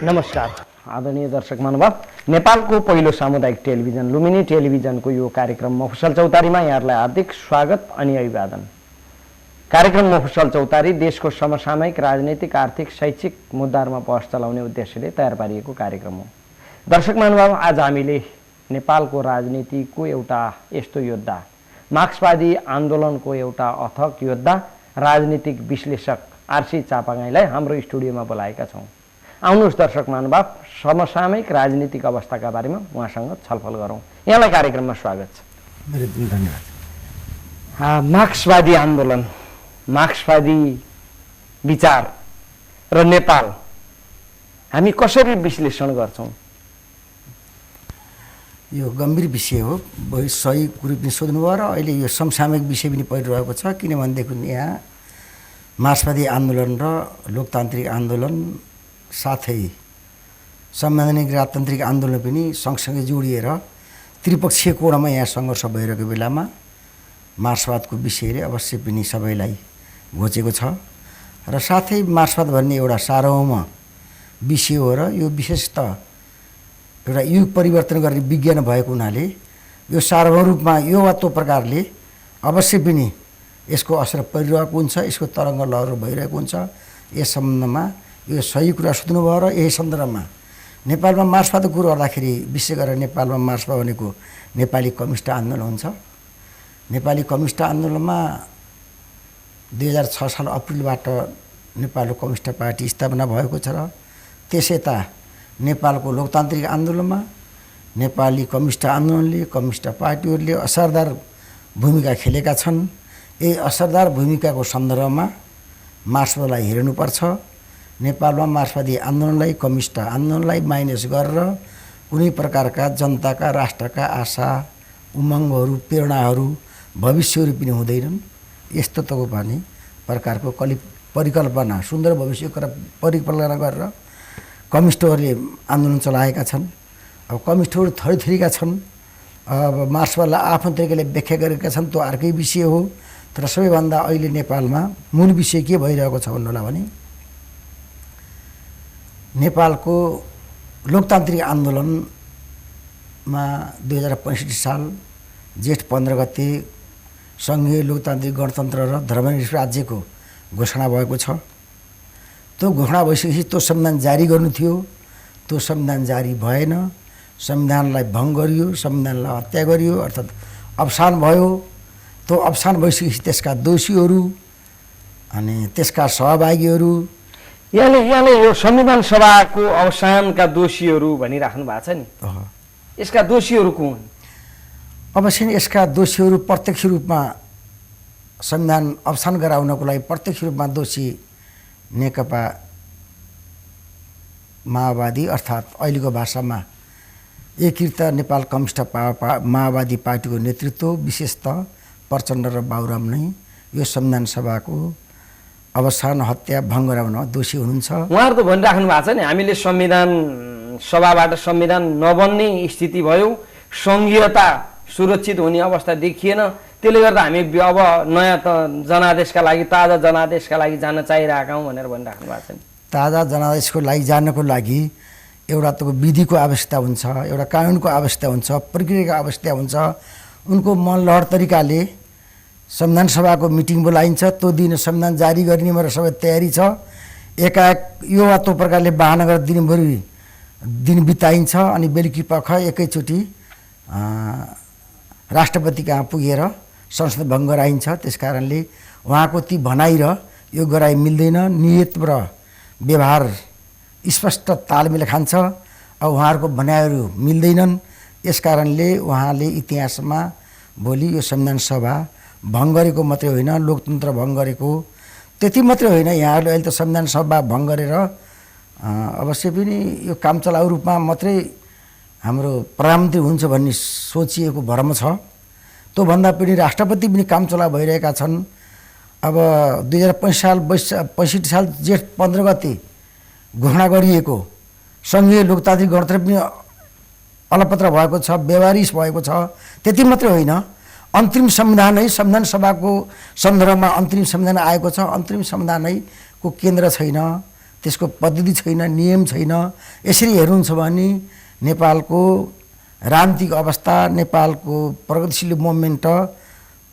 नमस्कार आदरणीय दर्शक महानुभाव, नेपालको पहिलो सामुदायिक टेलिभिजन लुम्बिनी टेलिभिजनको यो कार्यक्रम मफसल चौतारीमा यहाँलाई हार्दिक स्वागत अनि अभिवादन। कार्यक्रम मफसल चौतारी देशको समसामयिक राजनीतिक आर्थिक शैक्षिक मुद्दाहरूमा बहस चलाउने उद्देश्यले तयार पारिएको कार्यक्रम हो। दर्शक महानुभाव, आज हामीले नेपालको राजनीतिको एउटा यस्तो योद्धा, मार्क्सवादी आन्दोलनको एउटा अथक योद्धा, राजनीतिक विश्लेषक आरसी चापागाईलाई हाम्रो स्टुडियोमा बोलाएका छौँ। आउनुहोस् दर्शक महानुभाव, समसामयिक राजनीतिक अवस्थाका बारेमा उहाँसँग छलफल गरौँ। यहाँलाई कार्यक्रममा स्वागत छ। धन्यवाद। मार्क्सवादी आन्दोलन, मार्क्सवादी विचार र नेपाल हामी कसरी विश्लेषण गर्छौँ? यो गम्भीर विषय हो, बहुत सही कुरो पनि सोध्नुभयो र अहिले यो समसामयिक विषय पनि परिरहेको छ। किनभनेदेखि यहाँ मार्क्सवादी आन्दोलन र लोकतान्त्रिक आन्दोलन साथै संवैधानिक राजतान्त्रिक आन्दोलन पनि सँगसँगै जोडिएर त्रिपक्षीय कोणमा यहाँ सङ्घर्ष भइरहेको बेलामा मार्क्सवादको विषयले अवश्य पनि सबैलाई घोचेको छ र साथै मार्क्सवाद भन्ने एउटा सार्वभौम विषय हो र यो विशेषतः एउटा युग परिवर्तन गर्ने विज्ञान भएको हुनाले यो सार्वभौम रूपमा यो वा त्यो प्रकारले अवश्य पनि यसको असर परिरहेको हुन्छ, यसको तरङ्ग लहर भइरहेको हुन्छ। यस सम्बन्धमा यो सही कुरा सोध्नुभयो र यही सन्दर्भमा नेपालमा मार्क्सवादको कुरो गर्दाखेरि विशेष गरेर नेपालमा मार्क्सवाद भनेको नेपाली कम्युनिस्ट आन्दोलन हुन्छ। नेपाली कम्युनिस्ट आन्दोलनमा 2006 साल अप्रिलबाट नेपालको कम्युनिस्ट पार्टी स्थापना भएको छ र त्यसयता नेपालको लोकतान्त्रिक आन्दोलनमा नेपाली कम्युनिस्ट आन्दोलनले, कम्युनिस्ट पार्टीहरूले असरदार भूमिका खेलेका छन्। यही असरदार भूमिकाको सन्दर्भमा मार्क्सवादलाई हेर्नुपर्छ। नेपालमा मार्क्सवादी आन्दोलनलाई, कम्युनिस्ट आन्दोलनलाई माइनस गरेर कुनै प्रकारका जनताका, राष्ट्रका आशा, उमङ्गहरू, प्रेरणाहरू, भविष्यहरू पनि हुँदैनन्। यस्तो तको पनि प्रकारको परिकल्पना, सुन्दर भविष्यको परिकल्पना गरेर कम्युनिस्टहरूले आन्दोलन चलाएका छन्। अब कम्युनिस्टहरू थरीथरीका छन्। अब मार्क्सवादलाई आफ्नो तरिकाले व्याख्या गरेका छन्, त्यो अर्कै विषय हो। तर सबैभन्दा अहिले नेपालमा मूल विषय के भइरहेको छ भन्नु होला भने नेपालको लोकतान्त्रिक आन्दोलनमा 2065 साल जेठ 15 गते सङ्घीय लोकतान्त्रिक गणतन्त्र र धर्मनिरपेक्ष राज्यको घोषणा भएको छ। त्यो घोषणा भइसकेपछि त्यो संविधान जारी गर्नु थियो, त्यो संविधान जारी भएन। संविधानलाई भङ्ग गरियो, संविधानलाई हत्या गरियो, अर्थात् अवसान भयो। त्यो अवसान भइसकेपछि त्यसका दोषीहरू अनि त्यसका सहभागीहरू, यहाँले यो संविधान सभाको अवसानका दोषीहरू भनिराख्नु भएको छ नि, यसका दोषीहरू को हुन्? अवश्य नै यसका दोषीहरू प्रत्यक्ष रूपमा संविधान अवसान गराउनको लागि प्रत्यक्ष रूपमा दोषी नेकपा माओवादी अर्थात् अहिलेको भाषामा एकीकृत नेपाल कम्युनिस्ट माओवादी पार्टीको नेतृत्व, विशेषतः प्रचण्ड र बाबुराम नै यो संविधान सभाको अवसान, हत्या, भङ्ग गराउन दोषी हुनुहुन्छ। उहाँहरू त भनिराख्नु भएको छ नि, हामीले संविधान सभाबाट संविधान नबन्ने स्थिति भयो, सङ्घीयता सुरक्षित हुने अवस्था देखिएन, त्यसले गर्दा हामी अब नयाँ जनादेशका लागि, ताजा जनादेशका लागि जान चाहिरहेका हौँ भनेर भनिराख्नु भएको छ नि। ताजा जनादेशको लागि जानको लागि एउटा त विधिको आवश्यकता हुन्छ, एउटा कानुनको आवश्यकता हुन्छ, प्रक्रियाको आवश्यकता हुन्छ। उनको मनलहर तरिकाले संविधान सभाको मिटिङ बोलाइन्छ, त्यो दिन संविधान जारी गर्ने मेरो सबै तयारी छ। एकाएक यो वा त्यो प्रकारले बहाना गरेर दिनभरि दिन बिताइन्छ अनि बेलुकी पख एकैचोटि राष्ट्रपति कहाँ पुगेर संसद भङ्ग गराइन्छ। त्यस कारणले उहाँको ती भनाइ र यो गराइ मिल्दैन, नियत र व्यवहार स्पष्ट तालमेल खान्छ। अब उहाँहरूको भनाइहरू मिल्दैनन्। यस कारणले उहाँले इतिहासमा भोलि यो संविधान सभा भङ्ग गरेको मात्रै होइन, लोकतन्त्र भङ्ग गरेको त्यति मात्रै होइन, यहाँहरूले अहिले त संविधान सभा भङ्ग गरेर अवश्य पनि यो काम चलाउ रूपमा मात्रै हाम्रो प्रधानमन्त्री हुन्छ भन्ने सोचिएको भरम छ। त्योभन्दा पनि राष्ट्रपति पनि काम चलाउ भइरहेका छन्। अब 2065 साल जेठ 15 गते घोषणा गरिएको सङ्घीय लोकतान्त्रिक गणतन्त्र पनि अलपत्र भएको छ, व्यवहारिस भएको छ। त्यति मात्रै होइन, अन्तिम संविधानै संविधान सभाको सन्दर्भमा अन्तिम संविधान आएको छ। अन्तिम संविधानैको केन्द्र छैन, त्यसको पद्धति छैन, नियम छैन। यसरी हेर्नुहुन्छ भने नेपालको राजनीतिक अवस्था, नेपालको प्रगतिशील मुभमेन्ट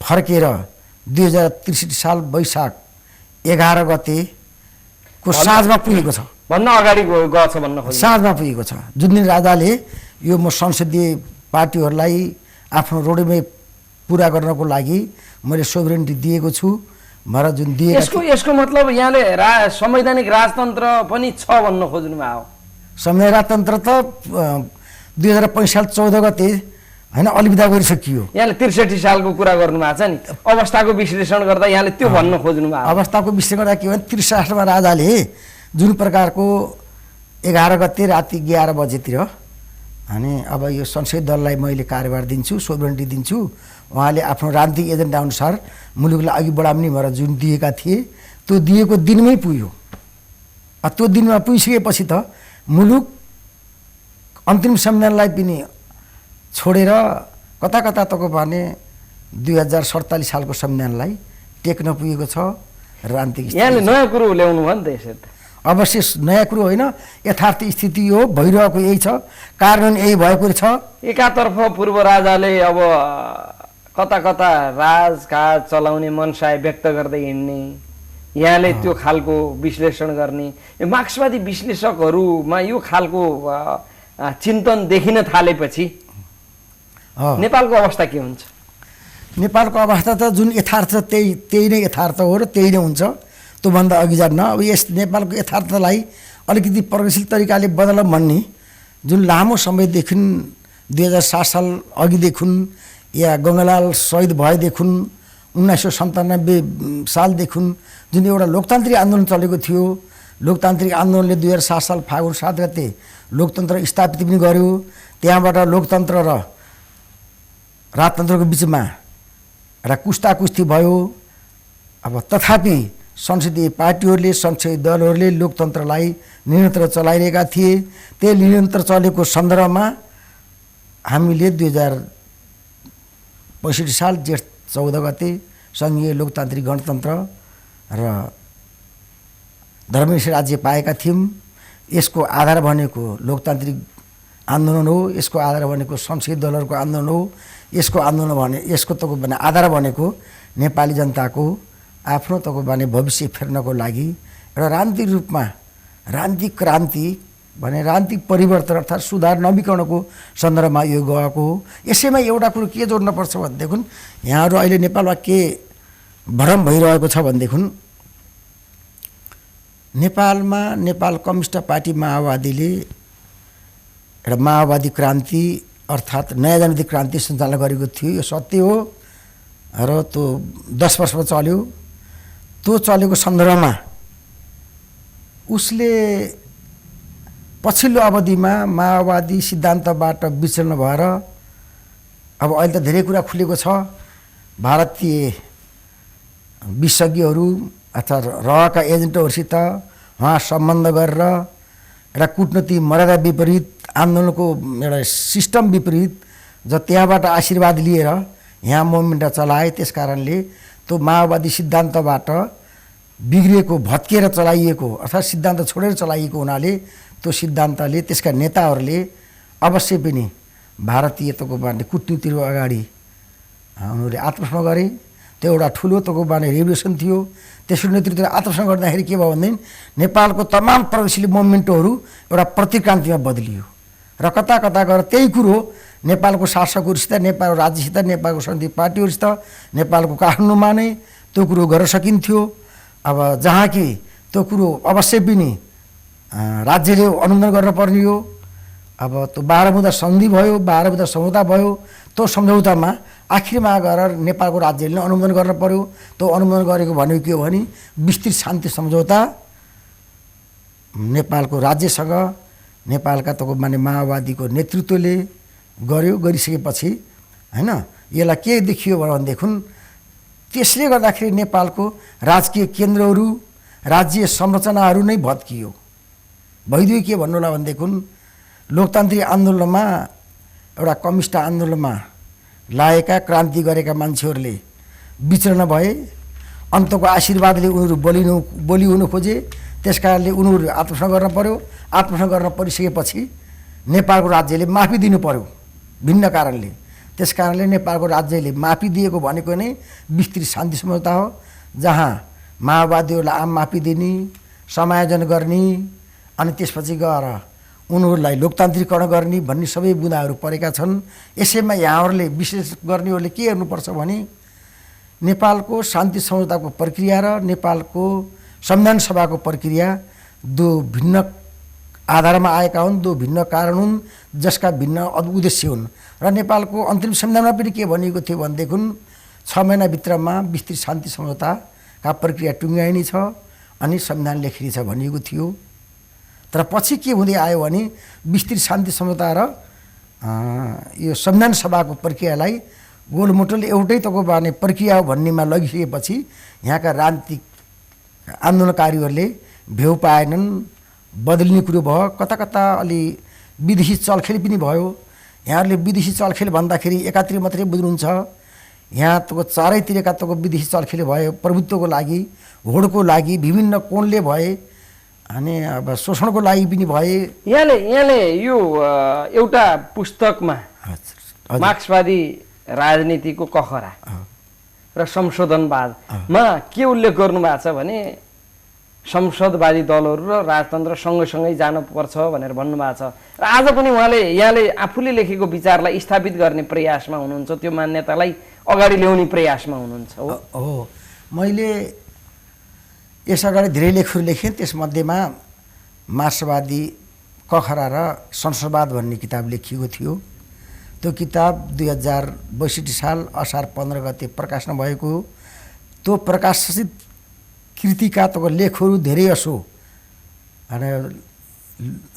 फर्केर 2063 साल वैशाख 11 गतेको साँझमा पुगेको छ, भन्न अगाडि गएछ भन्न खोज्नु। साँझमा पुगेको छ, जुन दिन राजाले यो म संसदीय पार्टीहरूलाई आफ्नो रोडमेप पुरा गर्नको लागि मैले सोभरेनिटी दिएको छु भनेर जुन दिएको। यसको मतलब यहाँले संवैधानिक राजतन्त्र पनि छ भन्न खोज्नु भयो। संवैधानिक राजतन्त्र त 2065 साल 14 गते हैन अलिविदा गरिसकियो। यहाँले 63 सालको कुरा गर्नु भएको छ नि, अवस्थाको विश्लेषण गर्दा यहाँले त्यो भन्न खोज्नु भयो। अवस्थाको विश्लेषण गर्दा के भने 63 मा राजाले जुन प्रकारको 11 गते राति 11 बजेतिर अनि अब यो संसदीय दललाई मैले कार्यभार दिन्छु, सोभरेनिटी दिन्छु, उहाँले आफ्नो राजनीतिक एजेन्डा अनुसार मुलुकलाई अघि बढाउने भनेर जुन दिएका थिए त्यो दिएको दिनमै पुग्यो। त्यो दिनमा पुगिसकेपछि त मुलुक अन्तिम संविधानलाई पनि छोडेर कता कता तको भने 2047 सालको संविधानलाई टेक्न पुगेको छ। राजनीतिक यहाँले नयाँ कुरो ल्याउनु भयो नि त यसरी। अवश्य नयाँ कुरो होइन, यथार्थ स्थिति हो, भइरहेको यही छ, कारण यही भएको छ। एकातर्फ पूर्व राजाले अब कता कता राजकाज चलाउने मनसाय व्यक्त गर्दै हिँड्ने, यहाँले त्यो खालको विश्लेषण गर्ने, मार्क्सवादी विश्लेषकहरूमा यो खालको चिन्तन देखिन थालेपछि नेपालको अवस्था के हुन्छ? नेपालको अवस्था त जुन यथार्थ त्यही नै यथार्थ हो र त्यही नै हुन्छ, त्योभन्दा अघि जान्न। अब यस नेपालको यथार्थलाई अलिकति प्रगतिशील तरिकाले बदल भन्ने जुन लामो समयदेखि 2007 साल अघिदेखि या गङ्गालाल शहीद भएदेखि 1997 सालदेखि जुन एउटा लोकतान्त्रिक आन्दोलन चलेको थियो, लोकतान्त्रिक आन्दोलनले 2007 साल फागुन 7 गते लोकतन्त्र स्थापित पनि गर्यो। त्यहाँबाट लोकतन्त्र र राजतन्त्रको बिचमा एउटा कुस्ताकुस्ती भयो। अब तथापि संसदीय पार्टीहरूले, संसदीय दलहरूले लोकतन्त्रलाई निरन्तर चलाइरहेका थिए। त्यही निरन्तर चलेको सन्दर्भमा हामीले 2065 साल जेठ 14 गते सङ्घीय लोकतान्त्रिक गणतन्त्र र धर्मनिरपेक्ष राज्य पाएका थियौँ। यसको आधार भनेको लोकतान्त्रिक आन्दोलन हो, यसको आधार भनेको संसदीय दलहरूको आन्दोलन हो, यसको आन्दोलन भने यसको तको भने आधार भनेको नेपाली जनताको आफ्नो तको भने भविष्य फेर्नको लागि एउटा राजनीतिक रूपमा राजनीतिक क्रान्ति भने राजनीतिक परिवर्तन अर्थात् सुधार नवीकरणको सन्दर्भमा यो गएको हो। यसैमा एउटा कुरो के जोड्नुपर्छ भनेदेखि यहाँहरू अहिले नेपालमा के भ्रम भइरहेको छ भनेदेखि नेपालमा नेपाल कम्युनिस्ट पार्टी माओवादीले एउटा माओवादी क्रान्ति अर्थात् नयाँ जनमुक्ति क्रान्ति सञ्चालन गरेको थियो। यो सत्य हो र त्यो 10 वर्षमा चल्यो। त्यो चलेको सन्दर्भमा उसले पछिल्लो अवधिमा माओवादी सिद्धान्तबाट विचलन भएर अब अहिले त धेरै कुरा खुलेको छ। भारतीय विशेषज्ञहरू अर्थात् रहेका एजेन्टहरूसित उहाँ सम्बन्ध गरेर एउटा कूटनीति मर्यादा विपरीत आन्दोलनको एउटा सिस्टम विपरीत जो त्यहाँबाट आशीर्वाद लिएर यहाँ मुभमेन्ट चलाए। त्यस कारणले त्यो माओवादी सिद्धान्तबाट बिग्रिएको, भत्किएर चलाइएको अर्थात् सिद्धान्त छोडेर चलाइएको हुनाले त्यो सिद्धान्तले त्यसका नेताहरूले अवश्य पनि भारतीय तको बारे कूटनीतिको अगाडि उनीहरूले आत्मसमर्पण गरे। त्यो एउटा ठुलो तको बारे रेभोल्युसन थियो। त्यसको नेतृत्वले आत्मसमर्पण गर्दाखेरि के भयो भनेदेखि नेपालको तमाम प्रगतिशील मुभमेन्टहरू एउटा प्रतिक्रान्तिमा बदलियो र कता कता गएर त्यही कुरो नेपालको शासकहरूसित, नेपालको राज्यसित, नेपालको संसदीय पार्टीहरूसित, नेपालको काठमाडौँमा नै त्यो कुरो गर्न सकिन्थ्यो। अब जहाँ कि त्यो कुरो अवश्य पनि राज्यले अनुमोदन गर्न पर्ने हो। अब त्यो 12 बुँदा सन्धि भयो, 12 बुँदा सम्झौता भयो। त्यो सम्झौतामा आखिरमा गएर नेपालको राज्यले अनुमोदन गर्न पर्यो। त्यो अनुमोदन गरेको भनेको के हो भने विस्तृत शान्ति सम्झौता नेपालको राज्यसँग नेपालका तको माने माओवादीको नेतृत्वले गर्यो। गरिसकेपछि हैन यसलाई के देखियो भनेदेखि त्यसले गर्दाखेरि नेपालको राजकीय केन्द्रहरू, राज्य संरचनाहरू नै भत्कियो। भइदियो के भन्नु होला भनेदेखि लोकतान्त्रिक आन्दोलनमा एउटा कम्युनिस्ट आन्दोलनमा लागेका क्रान्ति गरेका मान्छेहरूले विचलन भए। अन्तको आशीर्वादले उनीहरू बलि हुन खोजे। त्यस कारणले उनीहरू आत्मसमर्पण गर्न पर्यो। आत्मसमर्पण गर्न परिसकेपछि नेपालको राज्यले माफी दिनु पर्यो भिन्न कारणले। त्यस कारणले नेपालको राज्यले माफी दिएको भनेको नै विस्तृत शान्ति सम्झौता हो, जहाँ माओवादीहरूलाई आम माफी दिने, समायोजन गर्ने अनि त्यसपछि गएर उनीहरूलाई लोकतान्त्रिकरण गर्ने भन्ने सबै बुँदाहरू परेका छन्। यसैमा यहाँहरूले विशेष गर्नेहरूले के हेर्नुपर्छ भने नेपालको शान्ति सम्झौताको प्रक्रिया र नेपालको संविधान सभाको प्रक्रिया दो भिन्न आधारमा आएका हुन्, दो भिन्न कारण हुन्, जसका भिन्न उद्देश्य हुन्। र नेपालको अन्तिम संविधानमा पनि के भनिएको थियो भनेदेखि 6 महिनाभित्रमा विस्तृत शान्ति सम्झौताका प्रक्रिया टुङ्ग्याइने छ अनि संविधान लेखिने छ भनिएको थियो। तर पछि के हुँदै आयो भने विस्तृत शान्ति सम्झौता र यो संविधान सभाको प्रक्रियालाई गोलमोटोले एउटै तको बाने प्रक्रिया हो भन्नेमा लगिसकेपछि यहाँका राजनीतिक आन्दोलनकारीहरूले भेउ पाएनन्, बदलिने कुरो भयो। कता कता अलि विदेशी चलखेल पनि भयो। यहाँहरूले विदेशी चलखेल भन्दाखेरि एकातिर मात्रै बुझ्नुहुन्छ, यहाँ तको चारैतिरका तको विदेशी चलखेल भयो, प्रभुत्वको लागि, होडको लागि विभिन्न कोणले भए अनि अब शोषणको लागि पनि भए। यहाँले यो एउटा पुस्तकमा मार्क्सवादी राजनीतिको कखरा र संशोधनवादमा के उल्लेख गर्नुभएको छ भने संसदवादी दलहरू र राजतन्त्र सँगसँगै जानुपर्छ भनेर भन्नुभएको छ। र आज पनि यहाँले आफूले लेखेको विचारलाई स्थापित गर्ने प्रयासमा हुनुहुन्छ, त्यो मान्यतालाई अगाडि ल्याउने प्रयासमा हुनुहुन्छ। हो, मैले यसअगाडि धेरै लेखहरू लेखेँ। त्यसमध्येमा मार्क्सवादी कखरा र संसदवाद भन्ने किताब लेखिएको थियो। त्यो किताब 2062 साल असार 15 गते प्रकाशन भएको हो। त्यो प्रकाशित कृतिका तको लेखहरू धेरै असो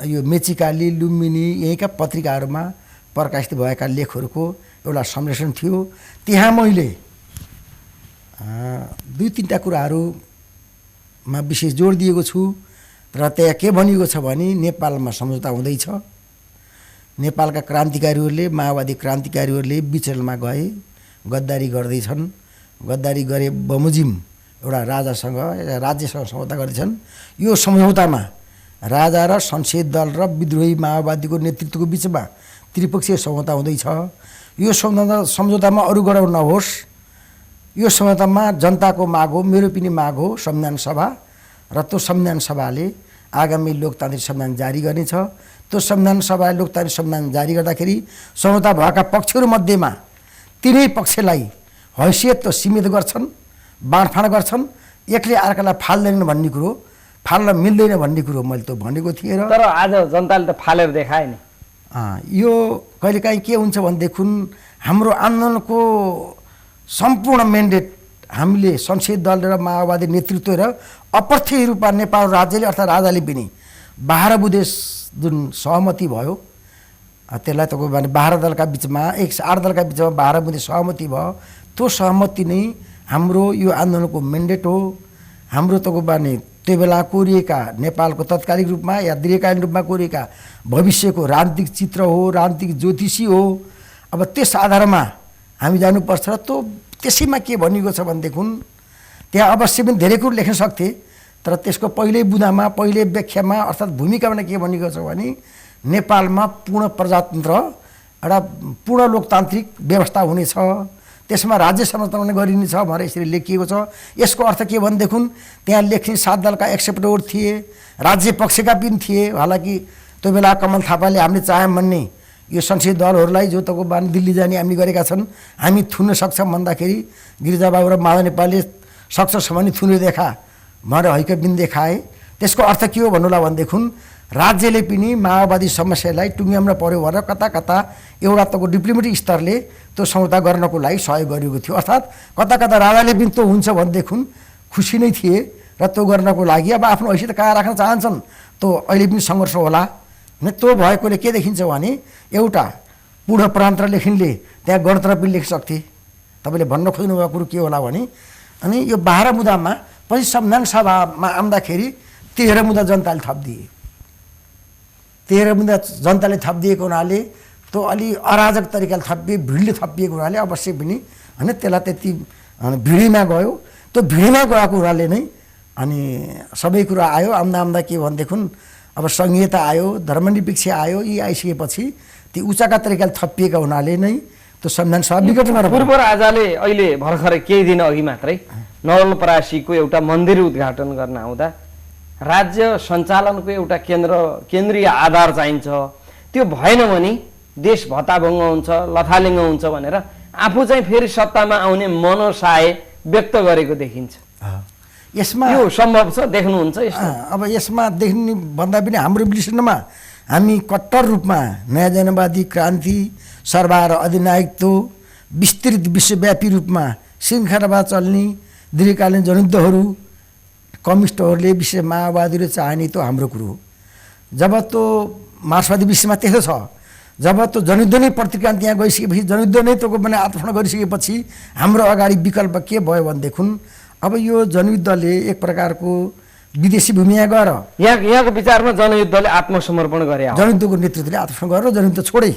यो मेचिकाली, लुम्बिनी यहीँका पत्रिकाहरूमा प्रकाशित भएका लेखहरूको एउटा संश्लेषण थियो। त्यहाँ मैले 2-3टा कुराहरूमा विशेष जोड दिएको छु। र त्यहाँ के भनिएको छ भने नेपालमा सम्झौता हुँदैछ, नेपालका क्रान्तिकारीहरूले, माओवादी क्रान्तिकारीहरूले विचलनमा गए, गद्दारी गर्दैछन्। गद्दारी गरे बमोजिम एउटा राजासँग, राज्यसँग सम्झौता गर्दैछन्। यो सम्झौतामा राजा र संसदीय दल र विद्रोही माओवादीको नेतृत्वको बिचमा त्रिपक्षीय सम्झौता हुँदैछ। यो सम्झौतामा अरू गडबड नहोस्। यो सम्झौतामा जनताको माग हो, मेरो पनि माग हो संविधान सभा, र त्यो संविधान सभाले आगामी लोकतान्त्रिक संविधान जारी गर्नेछ। त्यो संविधान सभाले लोकतान्त्रिक संविधान जारी गर्दाखेरि सम्झौता भएका पक्षहरू मध्येमा तिनै पक्षलाई हैसियत त सीमित गर्छन्, बाँडफाँड गर्छन्, एकले अर्कालाई फाल्दैनन् भन्ने कुरो, फाल्न मिल्दैन भन्ने कुरो मैले त भनेको थिएँ। र तर आज जनताले त फालेर देखाए नि। यो कहिलेकाहीँ के हुन्छ भनेदेखि हाम्रो आन्दोलनको सम्पूर्ण मेन्डेट हामीले संसदीय दल र माओवादी नेतृत्व र अप्रत्यक्ष रूपमा नेपाल राज्यले अर्थात् राजाले पनि 12 बुँदे जुन सहमति भयो, त्यसलाई त भने 12 दलका बिचमा 8 दलका बिचमा 12 बुँदे सहमति भयो। त्यो सहमति नै हाम्रो यो आन्दोलनको मेन्डेट हो। हाम्रो तको बाने त्यो बेला कोरिएका नेपालको तत्कालिक रूपमा या दीर्घकालीन रूपमा कोरिएका भविष्यको राजनीतिक चित्र हो, राजनीतिक ज्योतिषी हो। अब त्यस आधारमा हामी जानुपर्छ। र त्यो त्यसैमा के भनिएको छ भनेदेखि त्यहाँ अवश्य पनि धेरै कुरो लेख्न सक्थे, तर त्यसको पहिल्यै बुँदामा, पहिल्यै व्याख्यामा अर्थात् भूमिकामा के भनिएको छ भने नेपालमा पूर्ण प्रजातन्त्र, एउटा पूर्ण लोकतान्त्रिक व्यवस्था हुनेछ, त्यसमा राज्य संरचना गरिनेछ भनेर यसरी लेखिएको छ। यसको अर्थ के भनेदेखि त्यहाँ लेख्ने 7 दलका एक्सेप्टोर थिए, राज्य पक्षका पनि थिए। हालाकि त्यो बेला कमल थापाले हामीले चाह्यौँ भन्ने यो संसदीय दलहरूलाई जो तको बानी दिल्ली जाने हामीले गरेका छन्, हामी थुन्न सक्छौँ भन्दाखेरि गिरिजाबाबु र माधव नेपालले सक्छ भने थुनेर देखा भनेर हैकत दिन देखाए। त्यसको अर्थ के हो भन्नुला भनेदेखि राज्यले पनि माओवादी समस्यालाई टुङ्ग्याउन पर्यो भनेर कता कता एउटा तको डिप्लोमेटिक स्तरले त्यो सम्झौता गर्नको लागि सहयोग गरेको थियो। अर्थात् कता कता राजाले पनि त्यो हुन्छ भनेदेखि खुसी नै थिए र त्यो गर्नको लागि अब आफ्नो हैसियत कहाँ राख्न चाहन्छन्, त्यो अहिले पनि सङ्घर्ष होला। त्यो भएकोले के देखिन्छ भने एउटा पूर्ण प्रान्त लेखिनले त्यहाँ गणतन्त्र पनि लेख्न सक्थे। तपाईँले भन्न खोज्नुभएको कुरो के होला भने अनि यो 12 बुँदामा पछि संविधान सभामा आउँदाखेरि 13 बुँदा जनताले थपिदिए। 13 बुँदा जनताले थपिदिएको हुनाले त्यो अलि अराजक तरिकाले थपिए, भिडले थपिएको हुनाले अवश्य पनि होइन त्यसलाई त्यति भिडीमा गयो। त्यो भिडीमा गएको हुनाले नै अनि सबै कुरा आयो। आउँदा के भनेदेखि अब सङ्घीयता आयो, धर्मनिरपेक्ष आयो। यी आइसकेपछि ती उचाका तरिकाले थपिएका हुनाले नै त्यो संविधान सभा विघटन गरेर पूर्व राजाले अहिले भर्खरै केही दिन अघि मात्रै नवलपरासीको एउटा मन्दिर उद्घाटन गर्न आउँदा राज्य सञ्चालनको एउटा केन्द्रीय आधार चाहिन्छ, त्यो भएन भने देश भत्ताभङ्ग हुन्छ, लथालिङ्ग हुन्छ भनेर आफू चाहिँ फेरि सत्तामा आउने मनोसाय व्यक्त गरेको देखिन्छ। यसमा यो सम्भव छ, देख्नुहुन्छ यस्तो? अब यसमा देख्ने भन्दा पनि हाम्रो विश्लेषणमा हामी कट्टर रूपमा नयाँ जनवादी क्रान्ति, सर्वहारा अधिनायकत्व, विस्तृत विश्वव्यापी रूपमा श्रृङ्खलामा चल्ने दीर्घकालीन जनयुद्धहरू कम्युनिस्टहरूले विशेष माओवादीले चाहने त्यो हाम्रो कुरो हो। जब त्यो मार्क्सवादी विषयमा त्यस्तो छ, जब त्यो जनयुद्ध नै प्रतिक्रिया त्यहाँ गइसकेपछि, जनयुद्ध नै त्यो पनि आत्मसमर्पण गरिसकेपछि हाम्रो अगाडि विकल्प के भयो भनेदेखि अब यो जनयुद्धले एक प्रकारको विदेशी भूमिमा गएर यहाँको विचारमा जनयुद्धले आत्मसमर्पण गरे, जनयुद्धको नेतृत्वले आत्मसमर्पण गरेर जनयुद्ध छोडे।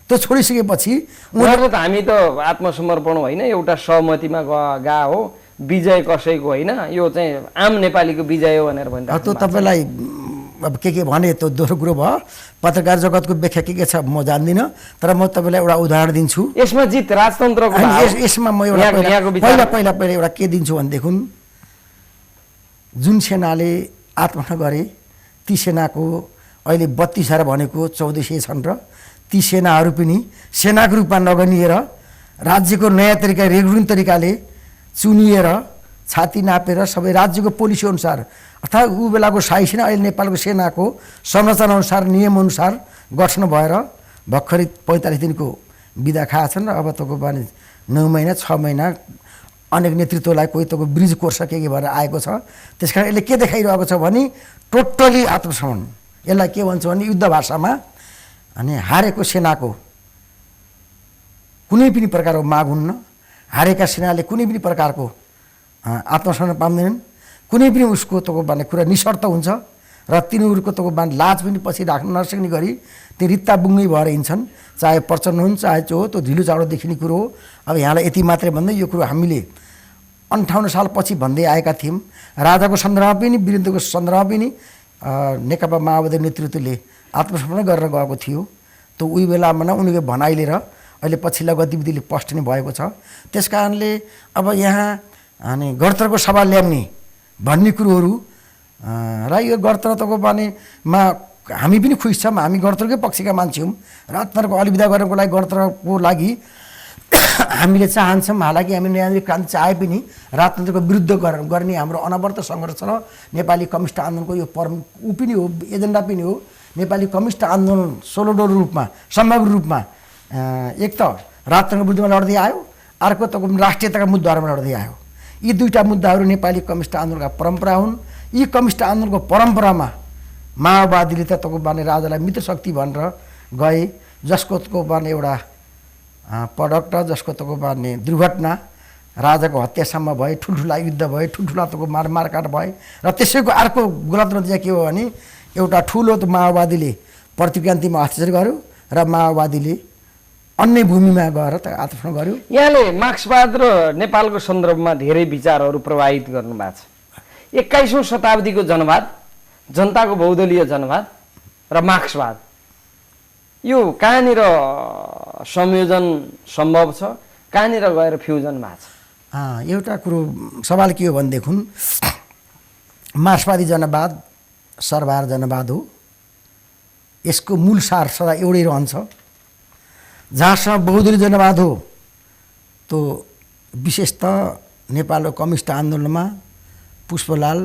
त्यो छोडिसकेपछि उनीहरू त हामी त आत्मसमर्पण होइन, एउटा सहमतिमा गए हो, विजय कसैको होइन, यो चाहिँ आम नेपालीको विजय हो भनेर भन्छ। त्यो तपाईँलाई अब के भने त्यो दोस्रो कुरो भयो। पत्रकार जगतको व्याख्या के छ म जान्दिनँ, तर म तपाईँलाई एउटा उदाहरण दिन्छु। यसमा जित राजतन्त्रको यसमा म एउटा पहिला एउटा के दिन्छु भनेदेखि जुन सेनाले आत्महत्या गरे ती सेनाको अहिले 32,000 भनेको 1400 छन् र ती सेनाहरू पनि सेनाको रूपमा नगनिएर राज्यको नयाँ तरिका रेगुलर तरिकाले चुनिएर छाती नापेर सबै राज्यको पोलिसी अनुसार अर्थात् ऊ बेलाको शाही सेना अहिले नेपालको सेनाको संरचना अनुसार नियमअनुसार गठन भएर भर्खरै 45 दिनको बिदा खाएछन् र अब तपाईँको भने 9 महिना 6 महिना अनेक नेतृत्वलाई कोही तपाईँको ब्रिज कोर्स के भएर आएको छ। त्यसकारण यसले के देखाइरहेको छ भने टोटली आत्मसमर्पण। यसलाई के भन्छ भने युद्ध भाषामा अनि हारेको सेनाको कुनै पनि प्रकारको माग हुन्न, हारेका सेनाले कुनै पनि प्रकारको आत्मसमर्पण पाउँदैनन्, कुनै पनि उसको तपाईँको भने कुरा निशर्त हुन्छ र तिनीहरूको तपाईँको भने लाज पनि पछि राख्न नसक्ने गरी ती रित्ता बुङ्गै भएर हिँड्छन्। चाहे प्रचण्ड हुन् चाहे चो त्यो ढिलो चाँडो देखिने कुरो हो। अब यहाँलाई यति मात्रै भन्दै यो कुरो हामीले 58 साल पछि भन्दै आएका थियौँ। राजाको सन्दर्भमा पनि वीरेन्द्रको सन्दर्भमा पनि नेकपा माओवादी नेतृत्वले आत्मसमर्पण गरेर गएको थियो। त्यो उही बेलामा न उनीको भनाइ लिएर अहिले पछिल्ला गतिविधिले स्पष्ट नै भएको छ। त्यस कारणले अब यहाँ अनि गणतन्त्रको सभा ल्याउने भन्ने कुरोहरू र यो गणतन्त्रको बारेमा हामी पनि खुसी छौँ। हामी गणतन्त्रकै पक्षका मान्छे हौँ। राजतन्त्रको अलविदा गर्नको लागि गणतन्त्रको लागि हामीले चाहन्छौँ। हालाकि हामी नयाँ क्रान्ति चाहे पनि राजतन्त्रको विरुद्ध गर्ने हाम्रो अनवरत सङ्घर्ष र नेपाली कम्युनिस्ट आन्दोलनको यो ऊ पनि हो, एजेन्डा पनि हो। नेपाली कम्युनिस्ट आन्दोलन सोलोडोर रूपमा समग्र रूपमा एक त राजतन्त्रको विरुद्धमा लड्दै आयो, अर्को त राष्ट्रियताका मुद्दाहरूमा लड्दै आयो। यी दुईवटा मुद्दाहरू नेपाली कम्युनिस्ट आन्दोलनका परम्परा हुन्। यी कम्युनिस्ट आन्दोलनको परम्परामा माओवादीले त तपाईँको बाने राजालाई मित्र शक्ति भनेर गए, जसको तपाईँको बाने एउटा प्रडक्ट, जसको तपाईँको बाने दुर्घटना राजाको हत्यासम्म भए, ठुल्ठुला युद्ध भए, ठुल्ठुला तपाईँको मारकाट भए र त्यसैको अर्को गलत नतिजा के हो भने एउटा ठुलो त माओवादीले प्रतिक्रान्तिमा हस्ताक्षर गर्यो र माओवादीले अन्य भूमिमा गएर त आत्मसमर्पण गर्यो। यहाँले मार्क्सवाद र नेपालको सन्दर्भमा धेरै विचारहरू प्रभावित गर्नुभएको छ। 21औं शताब्दीको जनवाद, जनताको बहुदलीय जनवाद र मार्क्सवाद, यो कहाँनिर संयोजन सम्भव छ, कहाँनिर गएर फ्युजन भएको छ? एउटा कुरो सवाल के हो भनेदेखि मार्क्सवादी जनवाद सर्वहारा जनवाद हो। यसको मूल सार सदा एउटै रहन्छ। जहाँसम्म बहुदलीय जनवाद हो त्यो विशेषतः नेपालको कम्युनिस्ट आन्दोलनमा पुष्पलाल,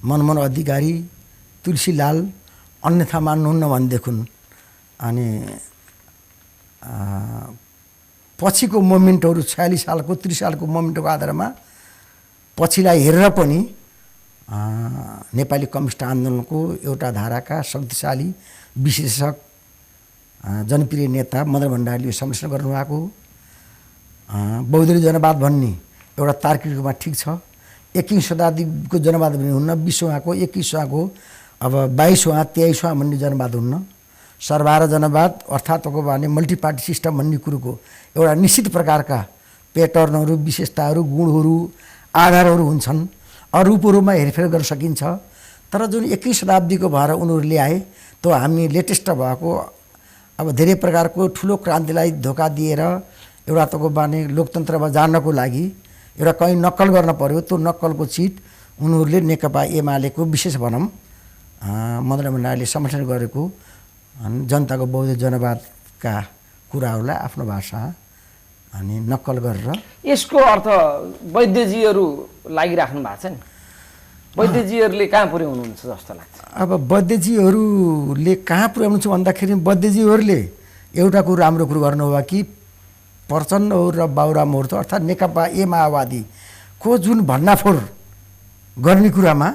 मनमोहन अधिकारी, तुलसीलाल अन्यथा मान्नुहुन्न भनेदेखि अनि पछिको मोमेन्टहरू 46 सालको 30 सालको मोमेन्टको आधारमा पछिलाई हेरेर पनि नेपाली कम्युनिस्ट आन्दोलनको एउटा धाराका शक्तिशाली विश्लेषक जनप्रिय नेता मदन भण्डारीले संश्लेषण गर्नुभएको बहुदलीय जनवाद भन्ने एउटा तार्किक रूपमा ठिक छ। 21औं शताब्दीको जनवाद पनि हुन्न, 20औँको 21औँको अब 22औँ 23औँ भन्ने जनवाद हुन्न। सर्वहारा जनवाद अर्थात् तपाईँको भने मल्टी पार्टी सिस्टम भन्ने कुरोको एउटा निश्चित प्रकारका प्याटर्नहरू, विशेषताहरू, गुणहरू, आधारहरू हुन्छन्। रूपमा हेरफेर गर्न सकिन्छ। तर जुन 21 शताब्दीको भएर उनीहरू ल्याए त्यो हामी लेटेस्ट भएको अब धेरै प्रकारको ठुलो क्रान्तिलाई धोका दिएर एउटा तको बाने लोकतन्त्रमा जानको लागि एउटा कहीँ नक्कल गर्न पर्यो। त्यो नक्कलको चिट उनीहरूले नेकपा एमालेको विशेष भनौँ मदन भण्डारीले समर्थन गरेको जनताको बौद्ध जनवादका कुराहरूलाई आफ्नो भाषा अनि नक्कल गरेर यसको अर्थ वैद्यजीहरू लागिराख्नु भएको छ नि, वैद्यजीहरूले कहाँ पुर्याउनुहुन्छ जस्तो लाग्छ? अब वैद्यजीहरूले कहाँ पुर्याउनुहुन्छ भन्दाखेरि वैद्यजीहरूले एउटा कुरो राम्रो कुरो गर्नुभयो कि प्रचण्डहरू र बाबुरामहरू त अर्थात् नेकपा माओवादीको जुन भण्डाफोर गर्ने कुरामा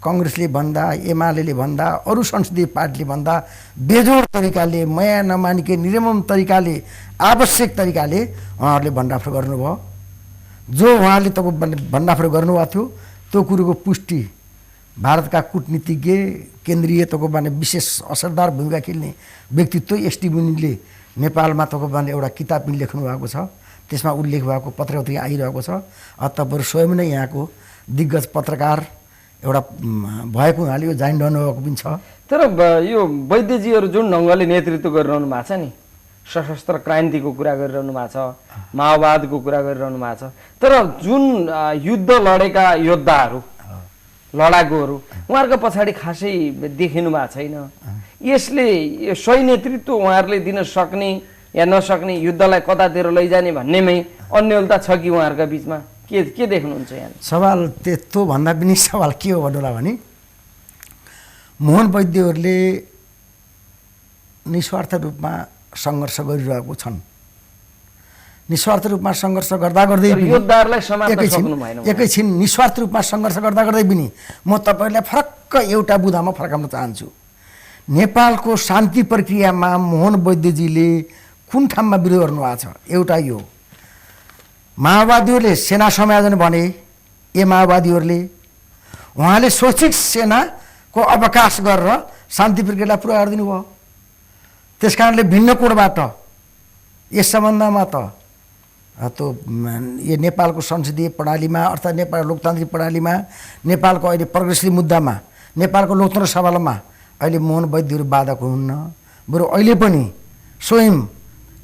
काङ्ग्रेसले भन्दा एमाले भन्दा अरू संसदीय पार्टीले भन्दा बेजोड तरिकाले माया नमानिके निर्मम तरिकाले आवश्यक तरिकाले उहाँहरूले भण्डाफोर गर्नुभयो। जो उहाँले तब भण्डाफोर गर्नुभएको थियो त्यो कुरोको पुष्टि भारतका कूटनीतिज्ञ केन्द्रीय तको बाने विशेष असरदार भूमिका खेल्ने व्यक्तित्व एसटी मुनिले नेपालमा तको बाने एउटा किताब पनि लेख्नु भएको छ। त्यसमा उल्लेख भएको पत्रपत्रिका आइरहेको छ। तपाईहरु स्वयं नै यहाँको दिग्गज पत्रकार एउटा भएको हुनाले यो जानिरहनु भएको पनि छ। तर यो वैद्यजीहरू जुन ढङ्गले नेतृत्व गरिरहनु भएको छ नि, सशस्त्र क्रान्तिको कुरा गरिरहनु भएको छ, माओवादको कुरा गरिरहनु भएको छ, तर जुन युद्ध लडेका योद्धाहरू लडाकुहरू उहाँहरूको पछाडि खासै देखिनु भएको छैन। यसले यो सही नेतृत्व उहाँहरूले दिन सक्ने या नसक्ने, युद्धलाई कतातिर लैजाने भन्नेमै अन्यलता छ कि उहाँहरूका बिचमा के देख्नुहुन्छ यहाँ? सवाल त्यस्तो भन्दा पनि सवाल के हो भन्नुला भने मोहन वैद्यहरूले निस्वार्थ रूपमा सङ्घर्ष गरिरहेको छन्। निस्वार्थ रूपमा सङ्घर्ष गर्दा गर्दै योद्धाहरूलाई समात्न सक्नु भएन। एकैछिन निस्वार्थ रूपमा सङ्घर्ष गर्दा गर्दै पनि म तपाईहरुलाई फरक्क एउटा बुँदामा फर्काउन चाहन्छु। नेपालको शान्ति प्रक्रियामा मोहन वैद्यजीले कुन ठाउँमा विरोध गर्नुभएको छ? एउटा यो माओवादीहरूले सेना समायोजन भने माओवादीहरूले उहाँले स्वैच्छिक सेनाको अवकाश गरेर शान्ति प्रक्रियालाई पुरा गरिदिनु भयो। त्यस कारणले भिन्न कोणबाट यस सम्बन्धमा त त्यो यो नेपालको संसदीय प्रणालीमा अर्थात् नेपाल लोकतान्त्रिक प्रणालीमा नेपालको अहिले प्रगतिशील मुद्दामा नेपालको लोकतन्त्र सवालमा अहिले मोहन वैद्यहरू बाधक हुनुहुन्न। बरु अहिले पनि स्वयं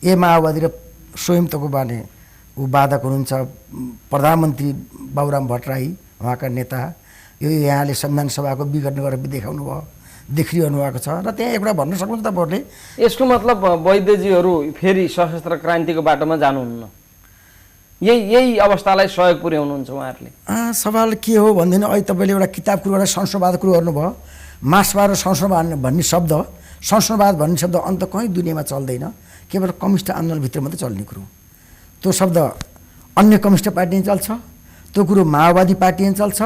माओवादी र स्वयं तको बाने ऊ बाधक हुनुहुन्छ। प्रधानमन्त्री बाबुराम भट्टराई उहाँका नेता यो यहाँले संविधान सभाको विघटन गरेर देखाउनु भयो, देखिरहनु भएको छ। र त्यहाँ एउटा भन्न सक्नुहुन्छ तपाईँहरूले यसको मतलब वैद्यजीहरू फेरि सशस्त्र क्रान्तिको बाटोमा जानुहुन्न, यही अवस्थालाई सहयोग पुर्याउनुहुन्छ उहाँहरूले? सवाल के हो भन्दैन, अहिले तपाईँले एउटा किताब कुरो गरेर संस्कृतवाद कुरो गर्नुभयो। मार्क्सवाद र संस्कृतवाद भन्ने शब्द, संस्कृतवाद भन्ने शब्द अन्त कहीँ दुनियाँमा चल्दैन, केवल कम्युनिस्ट आन्दोलनभित्र मात्रै चल्ने कुरो। त्यो शब्द अन्य कम्युनिस्ट पार्टी चल्छ, त्यो कुरो माओवादी पार्टी चल्छ,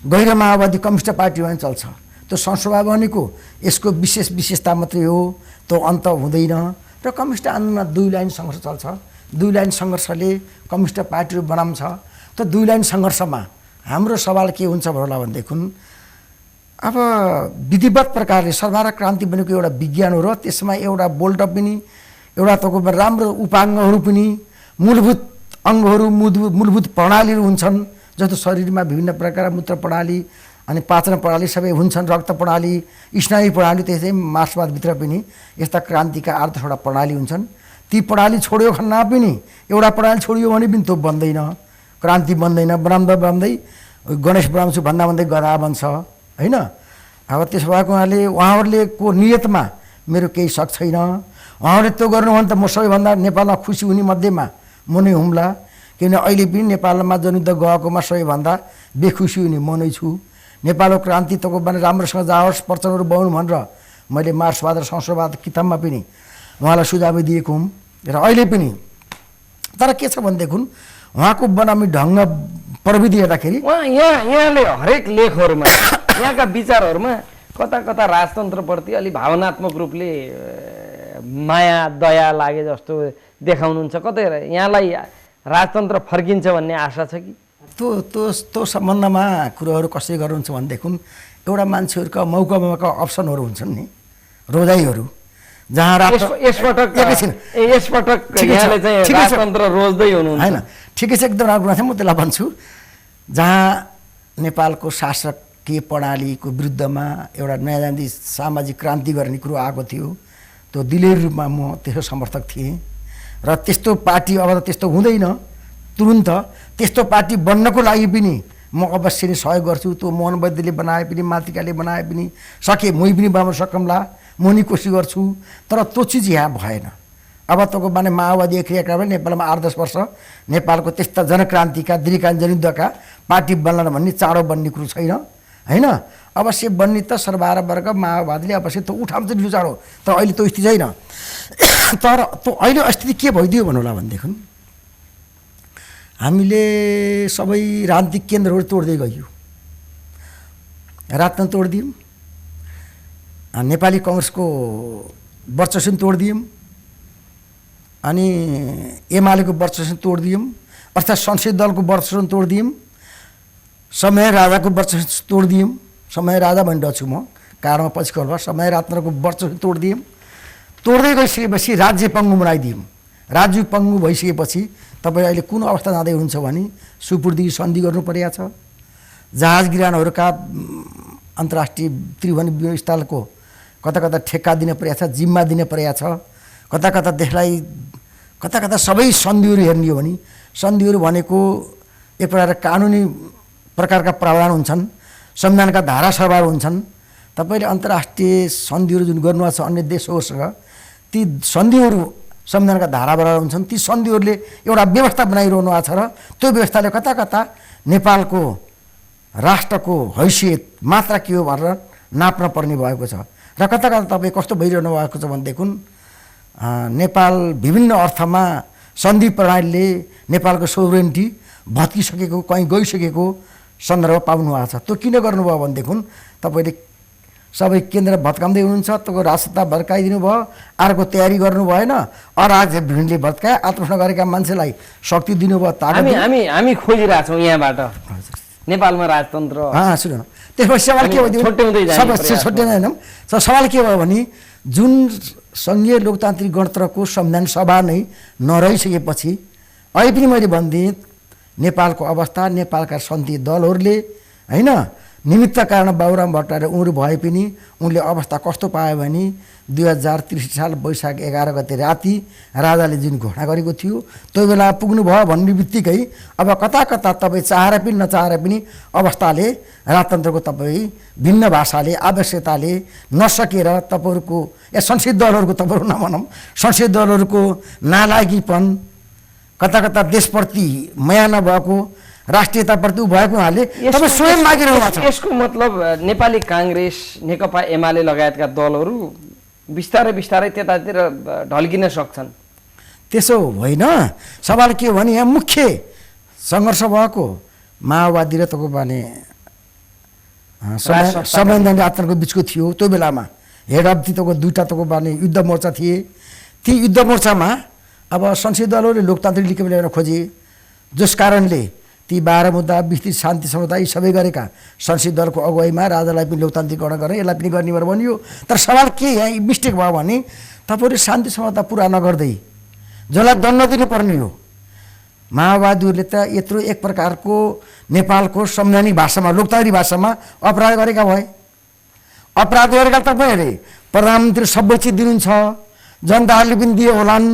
गैर माओवादी कम्युनिस्ट पार्टीमा चल्छ। त्यो संस्कृतवाद भनेको यसको विशेषता मात्रै हो, त्यो अन्त हुँदैन। र कम्युनिस्ट आन्दोलनमा दुई लाइन सङ्घर्ष चल्छ। दुई लाइन सङ्घर्षले कम्युनिस्ट पार्टीहरू बनाउँछ। त्यो दुई लाइन सङ्घर्षमा हाम्रो सवाल के हुन्छ भन्नुला भनेदेखि अब विधिवत प्रकारले सर्वहारा क्रान्ति भनेको एउटा विज्ञान हो र त्यसमा एउटा बोल्ट पनि एउटा तको राम्रो उपाङ्गहरू पनि मूलभूत अङ्गहरू मूलभूत प्रणालीहरू हुन्छन्। जस्तो शरीरमा विभिन्न प्रकार मूत्र प्रणाली अनि पाचन प्रणाली सबै हुन्छन्, रक्त प्रणाली, स्नायु प्रणाली। त्यसै मार्क्सवादभित्र पनि यस्ता क्रान्तिका 8-10वटा प्रणाली हुन्छन्। ती प्रणाली छोड्यो खन्ना पनि एउटा प्रणाली छोडियो भने पनि त्यो बन्दैन, क्रान्ति बन्दैन। बनाउँदै गणेश बनाउँछु भन्दा भन्दै गधा बन्छ होइन। अब त्यसो भएको उहाँहरूले को नियतमा मेरो केही शक छैन। उहाँहरूले त्यो गर्नु भने त म सबैभन्दा नेपालमा खुसी हुने मध्येमा म नै हुम्ला। किन अहिले पनि नेपालमा जनयुद्ध गएकोमा सबैभन्दा बेखुसी हुने म नै छु। नेपालको क्रान्ति तको भने राम्रोसँग जाओस्, प्रचण्डहरू बनाउनु भनेर मैले मार्क्सवाद र संस्कृतवाद किताबमा पनि उहाँलाई सुझाव दिएको हुँ। र अहिले पनि तर के छ भनेदेखि उहाँको बनाउने ढङ्ग प्रविधि हेर्दाखेरि यहाँले हरेक लेखहरूमा यहाँका विचारहरूमा कता कता राजतन्त्रप्रति अलि भावनात्मक रूपले माया दया लागे जस्तो देखाउनुहुन्छ। कतै यहाँलाई राजतन्त्र फर्किन्छ भन्ने आशा छ कि? त्यो सम्बन्धमा कुरोहरू कसरी गर्नुहुन्छ भनेदेखि एउटा मान्छेहरूका मौका अप्सनहरू हुन्छन् नि, रोजाइहरू, जहाँ यसपटक यहाँले चाहिँ राजतन्त्र रोज्दै हुनुहुन्छ होइन। ठिकै छ, एकदम राम्रो छ। म त्यसलाई भन्छु जहाँ नेपालको शासकीय प्रणालीको विरुद्धमा एउटा नयाँ जान्दी सामाजिक क्रान्ति गर्ने कुरो आएको थियो। त्यो दिलेर रूपमा म त्यसको समर्थक थिएँ र त्यस्तो पार्टी अब त त्यस्तो हुँदैन तुरुन्त। त्यस्तो पार्टी बन्नको लागि पनि म अवश्य नै सहयोग गर्छु। त्यो मोहन वैद्यले बनाए पनि मातृकाले बनाए पनि सके मै पनि बनाउन सकौँला, म नि कोसिस गर्छु। तर त्यो चिज यहाँ भएन। अब तपाईँको माने माओवादी क्रियाकलापले नेपालमा 8-10 वर्ष नेपालको त्यस्ता जनक्रान्तिका दीर्घकालीन जनयुद्धका पार्टी बन्ला भन्ने चाँडो बन्ने कुरो छैन होइन। अवश्य बन्ने त सर्वहारा वर्ग माओवादीले अवश्य त्यो उठाउँछ ढिलो चाँडो, तर अहिले त्यो स्थिति छैन। तर त्यो अहिले स्थिति के भइदियो भन्नु होला भनेदेखि हामीले सबै राजनीतिक केन्द्रहरू तोड्दै गयौँ, राजतन्त्र तोडिदियौँ, नेपाली कङ्ग्रेसको वर्चस्व तोडिदियौँ, अनि एमालेको वर्चस्व तोडिदियौँ, अर्थात् संसदीय दलको वर्चस्व तोडिदियौँ, समय राजाको वर्चस्व तोडिदियौँ। समय राजा भनिरहेको छु म, कारणमा पछि कल भयो। समय रत्नको वर्चस्व तोडिदियौँ। तोड्दै गइसकेपछि राज्य पङ्गु बनाइदियौँ। राज्य पङ्गु भइसकेपछि तपाईँ अहिले कुन अवस्था जाँदै हुनुहुन्छ भने सुपुर्दी सन्धि गर्नु परेको छ। जहाज गिरानहरूका अन्तर्राष्ट्रिय त्रिभुवन विमानस्थलको कता कता ठेक्का दिन परेको छ, जिम्मा दिन परेको छ। कता कता देशलाई कता कता सबै सन्धिहरू हेर्ने हो भने सन्धिहरू भनेको एक प्रकार कानुनी प्रकारका प्रावधान हुन्छन्, संविधानका धारासभाहरू हुन्छन्। तपाईँले अन्तर्राष्ट्रिय सन्धिहरू जुन गर्नुभएको छ अन्य देशहरूसँग, ती सन्धिहरू संविधानका धाराबाट हुन्छन्। ती सन्धिहरूले एउटा व्यवस्था बनाइरहनु भएको छ र त्यो व्यवस्थाले कता कता नेपालको राष्ट्रको हैसियत मात्रा के हो भनेर नाप्न पर्ने भएको छ। र कता कता तपाईँ कस्तो भइरहनु भएको छ भनेदेखि नेपाल विभिन्न अर्थमा सन्धि प्रणालीले नेपालको सोभरेन्टी भत्किसकेको, कहीँ गइसकेको सन्दर्भ पाउनु भएको छ। त्यो किन गर्नुभयो भनेदेखि तपाईँले सबै केन्द्र भत्काउँदै हुनुहुन्छ, तपाईँको राजसत्ता भत्काइदिनु भयो, अर्को तयारी गर्नु भएन, अराज्य भिडले भत्काए, आत्मसमर्पण गरेका मान्छेलाई शक्ति दिनुभयो, ताकत। हामी खोजिरहेछौँ यहाँबाट नेपालमा राजतन्त्र। सुन न, त्यसपछि सवाल के भयो? छोट्याउँदैनौँ। सवाल के भयो भने जुन सङ्घीय लोकतान्त्रिक गणतन्त्रको संविधान सभा नै नरहिसकेपछि अहिले पनि मैले भनिदिएँ नेपालको अवस्था, नेपालका सन्धीय दलहरूले होइन निमित्त कारण बाबुराम भट्टराई उम्र भए पनि उनले अवस्था कस्तो पायो भने 2063 साल वैशाख 11 गते राति राजाले जुन घोषणा गरेको थियो त्यो बेला पुग्नुभयो भन्ने बित्तिकै अब कता कता तपाईँ चाहेर पनि नचाहेर पनि अवस्थाले राजतन्त्रको तपाईँ भिन्न भाषाले आवश्यकताले नसकेर तपाईँहरूको या संसदीय दलहरूको तपाईँहरू नभनौँ संसदीय दलहरूको नालायकीपन कता कता देशप्रति माया नभएको राष्ट्रियताप्रति भएको हुनाले तपाईँ स्वयं मागिरहनु भएको छ। यसको मतलब नेपाली काङ्ग्रेस, नेकपा एमाले लगायतका दलहरू बिस्तारै बिस्तारै त्यतातिर ढल्किन सक्छन्। त्यसो होइन। सवाल के हो भने यहाँ मुख्य सङ्घर्ष भएको माओवादी र तपाईँको भने संवैधानिक आन्दोलनको बिचको थियो। त्यो बेलामा हेड अफ तपाईँको दुईवटा तपाईँको भने युद्ध मोर्चा थिए। ती युद्ध मोर्चामा अब संसदीय दलहरूले लोकतान्त्रिक लिके ल्याउन खोजे, जस कारणले ती 12 मुद्दा विस्तृत शान्ति समझौता यी सबै गरेका संसदीय दलको अगुवाईमा राजालाई पनि लोकतान्त्रिकरण गर्ने, यसलाई पनि गर्ने भनेर भनियो। तर सवाल के यहाँ मिस्टेक भयो भने तपाईँहरूले शान्ति समझौता पुरा नगर्दै जसलाई दण्ड दिनुपर्ने हो, माओवादीहरूले त यत्रो एक प्रकारको नेपालको संवैधानिक भाषामा लोकतान्त्रिक भाषामा अपराध गरेका भए। अपराध गरेका तपाईँहरूले प्रधानमन्त्री सबै चिज दिनुहुन्छ, जनताहरूले पनि दिए होलान्।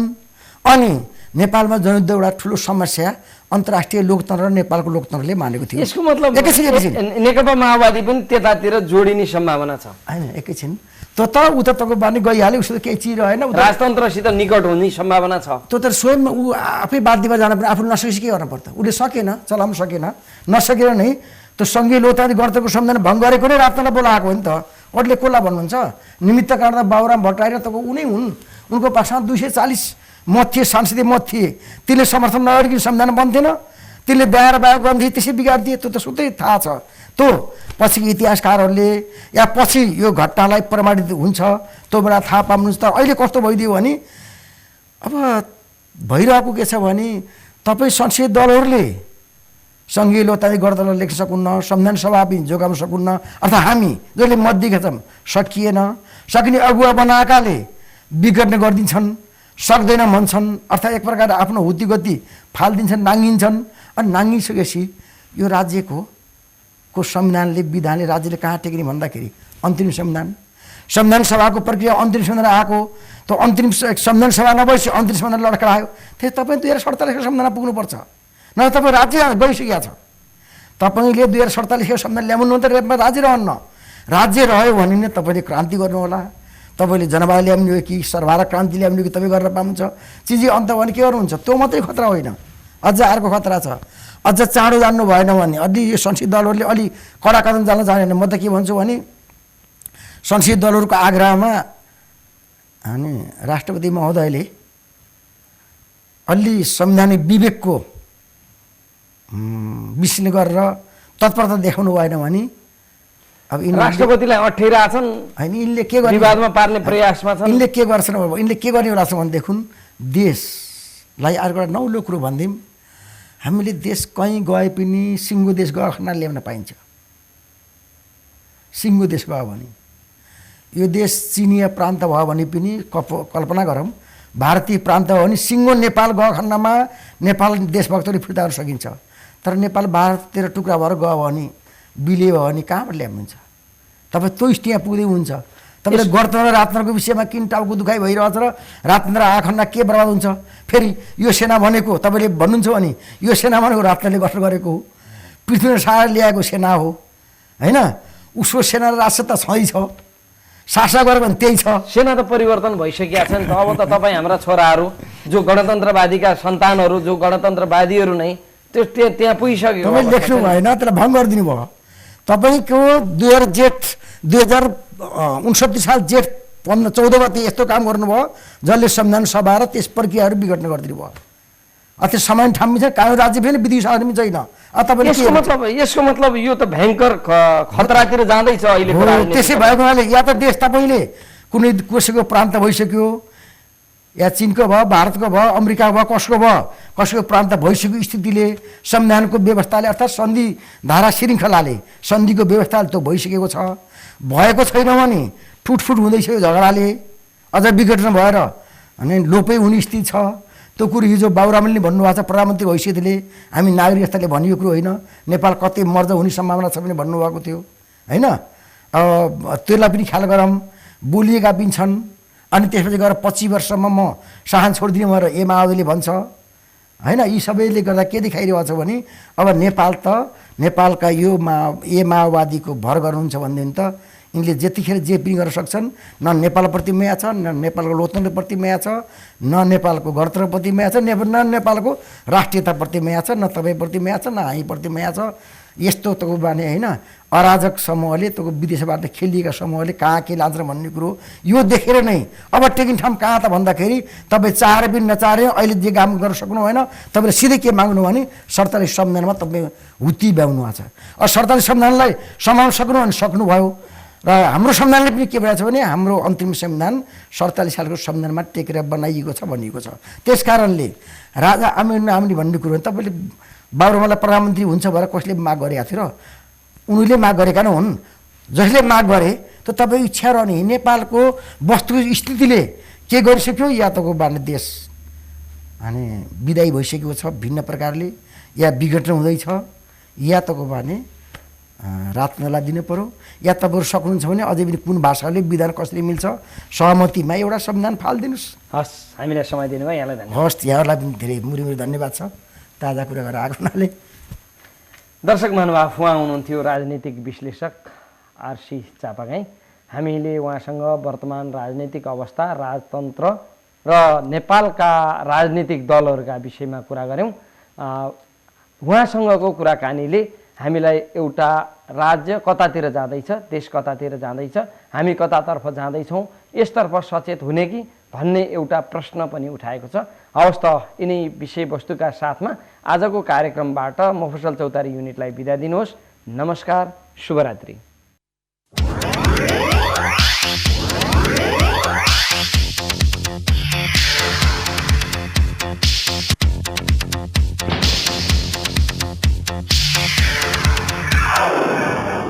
अनि नेपालमा जनयुद्ध एउटा ठुलो समस्या अन्तर्राष्ट्रिय लोकतन्त्र र नेपालको लोकतन्त्रले मानेको थियो। यसको मतलब नेकपा माओवादी पनि त्यतातिर जोडिने सम्भावना छ हैन? एकैछिन त्यो त उता तको बानी गइहाल्यो, उसले केही चिज रहेन, राजतन्त्रसित निकट हुने सम्भावना छ। त्यो त स्वयं ऊ आफै बाध्यमा जान पर्ने, आफू नसकेपछि के गर्न पर्छ? उसले सकेन, चलाउन सकेन, नसकेर नै त्यो सङ्घीय लोकतान्त्रिक गणतन्त्रको संविधान भङ्ग गरेको नै राजतन्त्र बोलाएको हो नि त। अरूले कसलाई भन्नुहुन्छ? निमित्त कारण त बाबुराम भट्टराई र तपाईँको उनै हुन्। उनको पासमा 240 मत थिए, सांसदीय मत थिए। त्यसले समर्थन नगरिकन संविधान बन्थेन। त्यसले ब्याएर बाह्र गर्थे, त्यसै बिगारिदिए। त्यो त सुत्तै थाहा छ। त्यो पछिको इतिहासकारहरूले या पछि यो घटनालाई प्रमाणित हुन्छ त्यो बेला थाहा पाउनुहुन्छ। तर अहिले कस्तो भइदियो भने अब भइरहेको के छ भने तपाईँ संसदीय दलहरूले सङ्घीय लोकतान्त्रिक गणतन्त्र लेख्न सकुन्न, संविधान सभा पनि जोगाउन सकुन्न, अर्थात् हामी जसले मत दिएका छौँ सकिएन। सकिने अगुवा बनाएकाले बिगड्ने गरिदिन्छन्, सक्दैन भन्छन्, अर्थात् एक प्रकार आफ्नो हुतीगति फालिदिन्छन्, नाङ्गिन्छन्। अनि नाङ्गिसकेपछि यो राज्यको को संविधानले विधानले राज्यले कहाँ टेक्ने भन्दाखेरि अन्तरिम संविधान सभाको प्रक्रिया अन्तरिम संविधान आएको त अन्तरिम संविधान सभा नभएपछि अन्तरिम संविधान लड्कायो त्यस तपाईँ 2047 संविधान पुग्नुपर्छ न तपाईँ राज्य गइसकेका छ तपाईँले 2047 संविधान ल्याउनु त राज्य रहन्न राज्य रह्यो भने नै तपाईँले क्रान्ति गर्नु होला तपाईँले जनवाद ल्याउनु हो कि सर्वहारा क्रान्ति ल्याउनु कि तपाईँ गरेर पाउनुहुन्छ चिजी अन्त भने के गर्नुहुन्छ त्यो मात्रै खतरा होइन अझ अर्को खतरा छ अझ चाँडो जान्नु भएन भने अलि यो संसदीय दलहरूले अलि कडा कदम जान चाहेन म त के भन्छु भने संसदीय दलहरूको आग्रहमा अनि राष्ट्रपति महोदयले अलि संवैधानिक विवेकको विश्लेषण गरेर तत्परता देखाउनु भएन भने अब राष्ट्रपतिलाई अठ्याइरहेछन् होइन यिनले के गर्ने विवादमा पार्ने प्रयासमा छन् यिनले के गर्छन् यिनले के गर्ने होला भने देखुन देशलाई अर्को एउटा नौलो कुरो भन्दिम हामीले देश कहीँ गए पनि सिङ्गो देश गयो खनाले ल्याउन पाइन्छ सिङ्गो देश गयो भने यो देश चिनिया प्रान्त भयो भने पनि कल्पना गरौँ भारतीय प्रान्त हो भने सिङ्गो नेपाल गयो खण्डमा नेपाल देशभक्तले फिर्ता गर्न सकिन्छ तर नेपाल भारततिर टुक्रा भएर गयो भने बिले भयो भने कहाँबाट ल्याउनुहुन्छ तपाईँ त्यो स्थितिमा पुग्दै हुन्छ तपाईँले गणतन्त्र राजतन्त्रको विषयमा किन टाउको दुखाइ भइरहेछ र राजतन्त्र आखण्डमा के बर्बाद हुन्छ फेरि यो सेना भनेको तपाईँले भन्नुहुन्छ भने यो सेना भनेको राजतन्त्रले गठन गरेको हो पृथ्वी सार ल्याएको सेना हो होइन उसको सेना र राष्ट्र त छँदै छ शासक गऱ्यो भने त्यही छ सेना त परिवर्तन भइसकेका छन् अब त तपाईँ हाम्रा छोराहरू जो गणतन्त्रवादीका सन्तानहरू जो गणतन्त्रवादीहरू नै त्यो त्यहाँ पुगिसक्यो तपाईँ लेख्नु भएन त्यसलाई भङ्ग गरिदिनु भयो तपाईँको 2059 साल जेठ 14 गते यस्तो काम गर्नुभयो जसले संविधान सभा र त्यस प्रक्रियाहरू विघटन गरिदिनु भयो त्यो समय ठाउँमा छ कानुन राज्य फेरि विधि साधन छैन यसको मतलब यो त भयङ्कर खतरातिर जाँदैछ अहिले त्यसै भएको हुनाले या त देश तपाईँले कुनै कसैको प्रान्त भइसक्यो या चिनको भयो भारतको भयो अमेरिका भयो कसको प्रान्त भइसक्यो स्थितिले संविधानको व्यवस्थाले अर्थात् सन्धि धारा श्रृङ्खलाले सन्धिको व्यवस्थाले त्यो भइसकेको छ भएको छैन भने ठुटफुट हुँदैछ यो झगडाले अझ विघटन भएर अनि लोपै हुने स्थिति छ त्यो कुरो हिजो बाबुरामले भन्नुभएको छ प्रधानमन्त्री हैसियतले हामी नागरिक अवस्थाले भनिएको कुरो होइन नेपाल कतै मर्ज हुने सम्भावना छ भने भन्नुभएको थियो होइन त्यसलाई पनि ख्याल गरौँ बोलिएका पनि छन् अनि त्यसपछि गएर 25 वर्षसम्म म शासन छोडिदिने भनेर माओवादीले भन्छ होइन यी सबैले गर्दा के देखाइरहेको छ भने अब नेपालका यो माओवादीको भर गर्नुहुन्छ भनेदेखि त यिनले जतिखेर जे पनि गर्न सक्छन् न नेपालप्रति माया छ न नेपालको लोकतन्त्रप्रति माया छ न नेपालको गणतन्त्रप्रति माया छ न नेपालको राष्ट्रियताप्रति माया छ न तपाईँप्रति माया छ न हामीप्रति माया छ यस्तो तको बाने होइन अराजक समूहले तको विदेशबाट खेलिएका समूहले कहाँ के लान्छ भन्ने कुरो यो देखेर नै अब टेकिङ ठाउँ कहाँ त भन्दाखेरि तपाईँ चाहेर पनि नचाहेर अहिले जे काम गर्न सक्नु भएन तपाईँले सिधै के माग्नु भने 47 संविधानमा तपाईँ हुत्ती ब्याउनु भएको छ अब 47 संविधानलाई समाउन सक्नु भने सक्नुभयो र हाम्रो संविधानले पनि के भइरहेको छ भने हाम्रो अन्तिम संविधान 47 सालको संविधानमा टेकेर बनाइएको छ भनिएको छ त्यस कारणले राजा आमिर भन्ने कुरो तपाईँले बाबुरामलाई प्रधानमन्त्री हुन्छ भनेर कसले माग गरेका थियो र उनीले माग गरेका न हुन् जसले माग गरे त तपाईँ इच्छा रहने नेपालको वस्तुको स्थितिले के गरिसक्यो या तको बाने देश अनि विदाई भइसकेको छ भिन्न प्रकारले या विघटन हुँदैछ या तको बाने रातनलाई दिनु पर्यो या तपाईँहरू सक्नुहुन्छ भने अझै पनि कुन भाषाले विधान कसरी मिल्छ सहमतिमा एउटा संविधान फालिदिनुहोस् हस् हामीलाई समय दिनुभयो यहाँलाई धन्यवाद हस् यहाँहरूलाई पनि धेरै मुरी धन्यवाद छ ताजा कुरा गरेर आएको हुनाले दर्शक महानुभाव उहाँ हुनुहुन्थ्यो राजनीतिक विश्लेषक आरसी चापागाई हामीले उहाँसँग वर्तमान राजनीतिक अवस्था राजतन्त्र र नेपालका राजनीतिक दलहरूका विषयमा कुरा गऱ्यौँ उहाँसँगको कुराकानीले हामीलाई एउटा राज्य कतातिर जाँदैछ देश कतातिर जाँदैछ हामी कतातर्फ जाँदैछौँ यसतर्फ सचेत हुने कि भन्ने एउटा प्रश्न पनि उठाएको छ हवस् त यिनै विषयवस्तुका साथमा आजको कार्यक्रमबाट मफसल चौतारी युनिटलाई बिदा दिनुहोस् नमस्कार शुभरात्रि